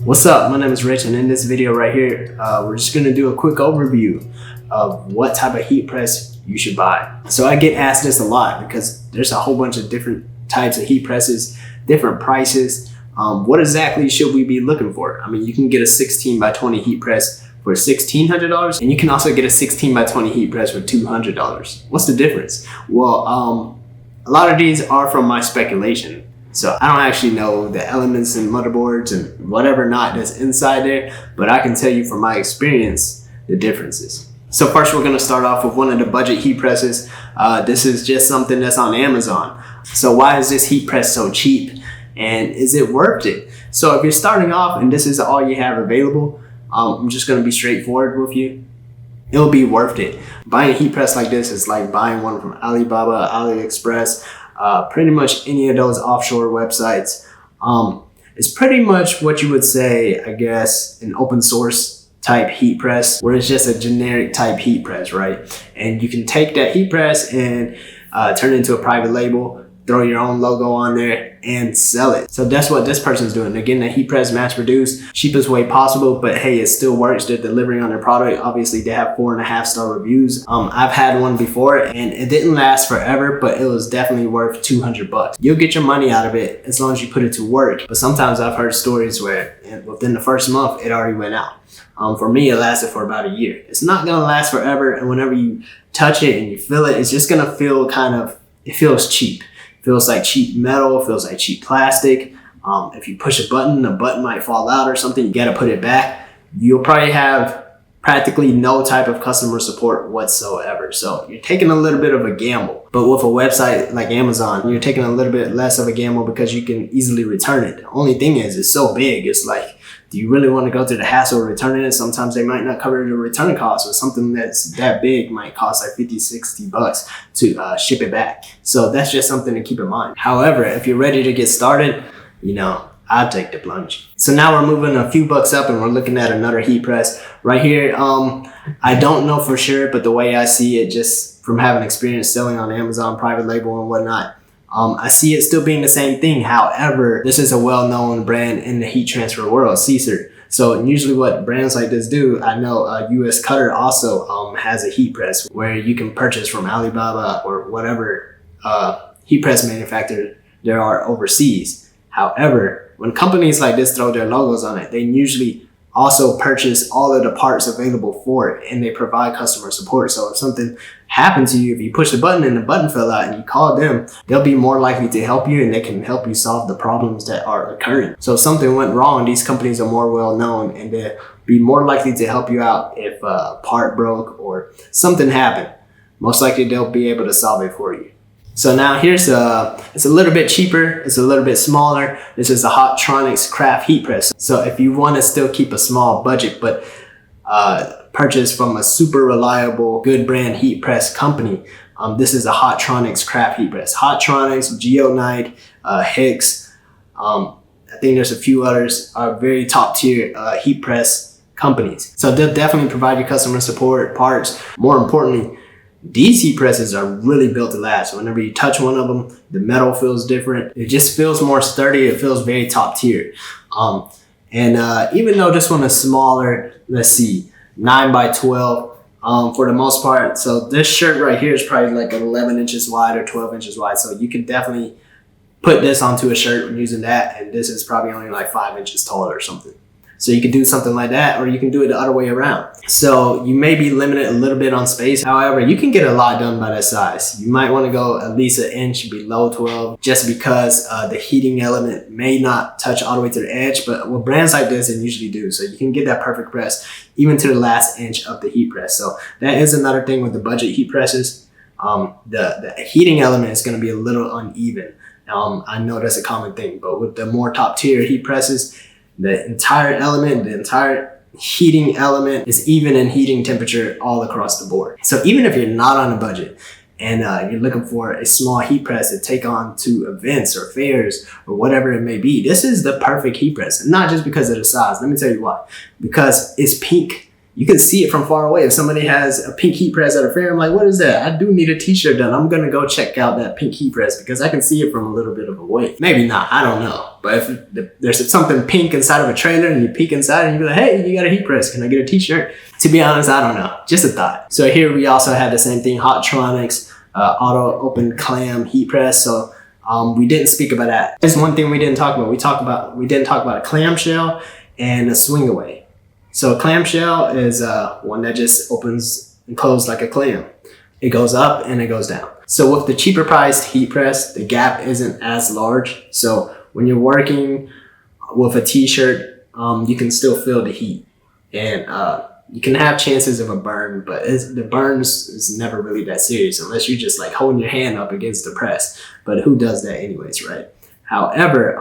What's up? My name is Rich, and in this video right here, we're just gonna do a quick overview of what type of heat press you should buy. So I get asked this a lot because there's a whole bunch of different types of heat presses, different prices. What exactly should we be looking for? I mean, you can get a 16 by 20 heat press for $1,600, and you can also get a 16 by 20 heat press for $200. What's the difference? Well, a lot of these are from my speculation. So I don't actually know the elements and motherboards and whatever not that's inside there, but I can tell you from my experience the differences. So first we're gonna start off with one of the budget heat presses. This is just something that's on Amazon. So why is this heat press so cheap? And is it worth it? So if you're starting off and this is all you have available, I'm just gonna be straightforward with you. It'll be worth it. Buying a heat press like this is like buying one from Alibaba, AliExpress, pretty much any of those offshore websites. It's pretty much what you would say, I guess, an open source type heat press, where it's just a generic type heat press, right? And you can take that heat press and turn it into a private label, throw your own logo on there and sell it. So that's what this person's doing. They're getting a heat press mass produced, cheapest way possible, but hey, it still works. They're delivering on their product. Obviously they have 4.5-star reviews. I've had one before and it didn't last forever, but it was definitely worth $200. You'll get your money out of it as long as you put it to work. But sometimes I've heard stories where within the first month, it already went out. For me, it lasted for about a year. It's not gonna last forever. And whenever you touch it and you feel it, it's just gonna feel it feels cheap. Feels like cheap metal, feels like cheap plastic. If you push a button, the button might fall out or something. You gotta put it back. You'll probably have practically no type of customer support whatsoever. So you're taking a little bit of a gamble. But with a website like Amazon, you're taking a little bit less of a gamble because you can easily return it. The only thing is, it's so big. It's like, do you really want to go through the hassle of returning it? Sometimes they might not cover the return costs, or something that's that big might cost like $50-$60 to ship it back. So that's just something to keep in mind. However, if you're ready to get started, I'll take the plunge. So now we're moving a few bucks up and we're looking at another heat press right here. I don't know for sure, but the way I see it, just from having experience selling on Amazon, private label and whatnot, I see it still being the same thing. However, this is a well-known brand in the heat transfer world, Caesar. So usually what brands like this do, I know US Cutter also has a heat press where you can purchase from Alibaba or whatever heat press manufacturer there are overseas. However, when companies like this throw their logos on it, they usually also purchase all of the parts available for it, and they provide customer support. So if something happened to you, if you push the button and the button fell out and you call them, they'll be more likely to help you and they can help you solve the problems that are occurring. So if something went wrong, these companies are more well known and they'll be more likely to help you out if a part broke or something happened. Most likely they'll be able to solve it for you. So now here's it's a little bit cheaper, it's a little bit smaller. This is a Hotronix craft heat press. So if you want to still keep a small budget, but purchase from a super reliable, good brand heat press company, this is a Hotronix craft heat press. Hotronix, Geonite, Hicks, I think there's a few others, are very top tier heat press companies. So they'll definitely provide you customer support, parts. More importantly, these heat presses are really built to last. Whenever you touch one of them, the metal feels different. It just feels more sturdy. It feels very top tier. Even though this one is smaller, let's see, 9 by 12 for the most part. So this shirt right here is probably like 11 inches wide or 12 inches wide. So you can definitely put this onto a shirt using that. And this is probably only like 5 inches tall or something. So you can do something like that, or you can do it the other way around. So you may be limited a little bit on space. However, you can get a lot done by that size. You might want to go at least an inch below 12, just because the heating element may not touch all the way to the edge. But with brands like this, they usually do. So you can get that perfect press even to the last inch of the heat press. So that is another thing with the budget heat presses. The heating element is going to be a little uneven. I know that's a common thing, but with the more top tier heat presses, the entire element, the entire heating element is even in heating temperature all across the board. So even if you're not on a budget and you're looking for a small heat press to take on to events or fairs or whatever it may be, this is the perfect heat press. And not just because of the size. Let me tell you why. Because it's pink. You can see it from far away. If somebody has a pink heat press at a fair, I'm like, what is that? I do need a t-shirt done. I'm gonna go check out that pink heat press because I can see it from a little bit of a way. Maybe not, I don't know. But if there's something pink inside of a trailer and you peek inside and you be like, hey, you got a heat press, can I get a t-shirt? To be honest, I don't know, just a thought. So here we also have the same thing, Hotronix, auto open clam heat press. So we didn't speak about that. There's one thing we didn't talk about. We didn't talk about a clamshell and a swing away. So a clamshell is one that just opens and closes like a clam. It goes up and it goes down. So with the cheaper priced heat press, the gap isn't as large. So when you're working with a t-shirt, you can still feel the heat, and you can have chances of a burn, but the burns is never really that serious unless you're just like holding your hand up against the press. But who does that anyways, right? However,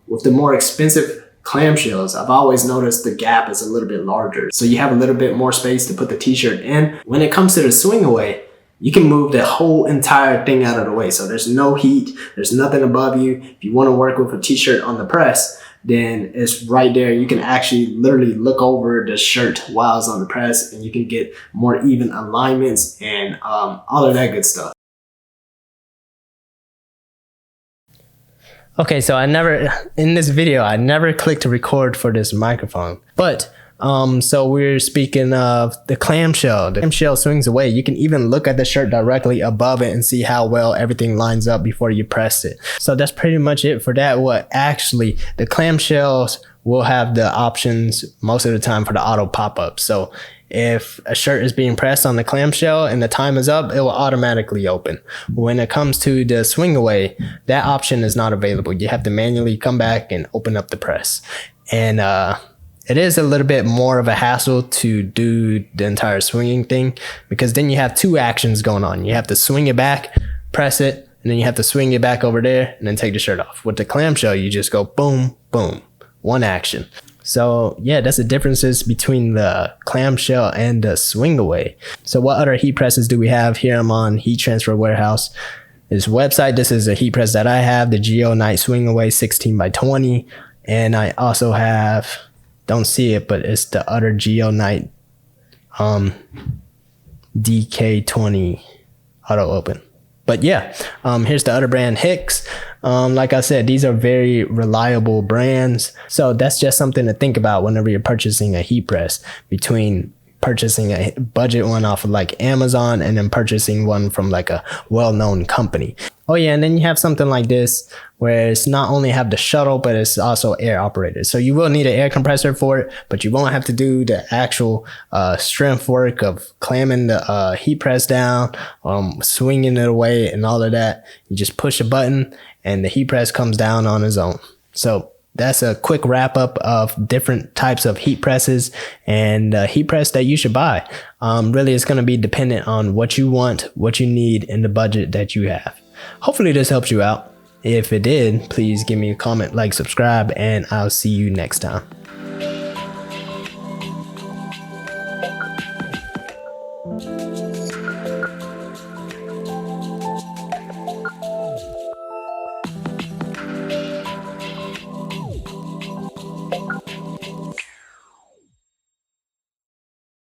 with the more expensive clamshells, I've always noticed the gap is a little bit larger. So you have a little bit more space to put the t-shirt in. When it comes to the swing away, you can move the whole entire thing out of the way. So there's no heat, there's nothing above you. If you want to work with a t-shirt on the press, then it's right there. You can actually literally look over the shirt while it's on the press, and you can get more even alignments and all of that good stuff. Okay, so in this video, I never clicked to record for this microphone, but so we're speaking of the clamshell. The clamshell swings away. You can even look at the shirt directly above it and see how well everything lines up before you press it. So that's pretty much it for that. What actually, the clamshells will have the options most of the time for the auto pop-up. So if a shirt is being pressed on the clamshell and the time is up, it will automatically open. When it comes to the swing away, that option is not available. You have to manually come back and open up the press. And it is a little bit more of a hassle to do the entire swinging thing, because then you have two actions going on. You have to swing it back, press it, and then you have to swing it back over there and then take the shirt off. With the clamshell, you just go boom, boom, one action. So yeah, that's the differences between the clamshell and the swing away. So what other heat presses do we have? Here I'm on Heat Transfer Warehouse. This website, this is a heat press that I have, the Geonite Swing Away 16x20. And I also have, don't see it, but it's the other Geonite DK20 auto open. But yeah, here's the other brand, Hicks. Like I said, these are very reliable brands. So that's just something to think about whenever you're purchasing a heat press, between purchasing a budget one off of like Amazon and then purchasing one from like a well-known company. Oh yeah, and then you have something like this where it's not only have the shuttle, but it's also air operated. So you will need an air compressor for it, but you won't have to do the actual strength work of clamming the heat press down, swinging it away and all of that. You just push a button and the heat press comes down on its own. So that's a quick wrap up of different types of heat presses and heat press that you should buy. Really, it's going to be dependent on what you want, what you need, and the budget that you have. Hopefully this helps you out. If it did, please give me a comment, like, subscribe, and I'll see you next time.